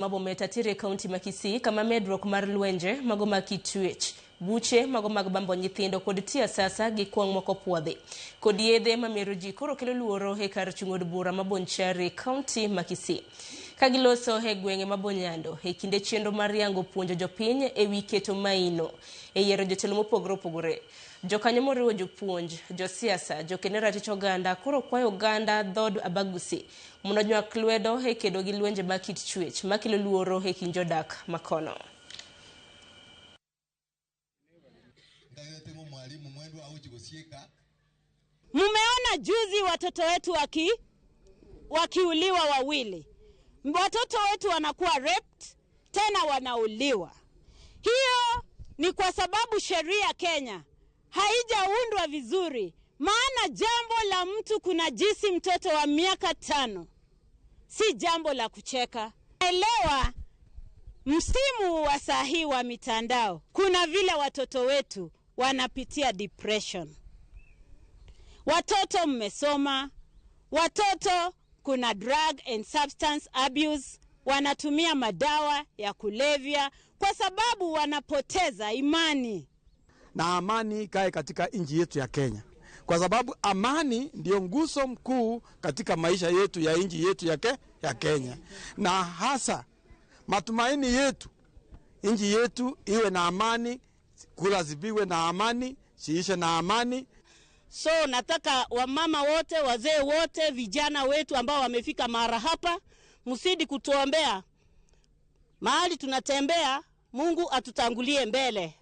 Mabometatire County Makisi kama medruok mar lwenje mago makitwech buche mago mag bambo nyithindo kod tia sasa gi kwang moko puodhi kod yedhe mamero ji koro kelo luoro e kar chung'od bura mabonchari County Makisi kagiloso e gwenge mabonyando e kinde chenro mar yango puonjo jopiny e wi keto maino e yiero jotelo mopogore opogore. Jokanyo moriwo jopuonj, josiasa, jokenera ticho ganda koro kwayo ganda dhod Abagusi mondo nywak lwedo e kedo gi lwenje makit chwech makelo luoro e kind jodak makono. Mumeona juzi watoto wetu wakiuliwa wawili. Watoto wetu wanakuwa raped, tena wanauliwa. Hiyo ni kwa sababu sheria Kenya haijaundwa vizuri. Maana jambo la mtu kunajisi mtoto wa miaka 5 si jambo la kucheka. Elewa msimu wa sahi wa mitandao, kuna vile watoto wetu wanapitia depression. Watoto mmesoma, watoto kuna drug and substance abuse, wanatumia madawa ya kulevya kwa sababu wanapoteza imani. Na amani ikae katika nchi yetu ya Kenya, kwa sababu amani ndio nguzo mkuu katika maisha yetu ya nchi yetu ya Kenya. Na hasa matumaini yetu nchi yetu iwe na amani, kula zibiwe na amani, siishe na amani. So nataka wamama wote, wazee wote, vijana wetu ambao wamefika mara hapa, msidi kutuombea. Mahali tunatembea, Mungu atutangulie mbele.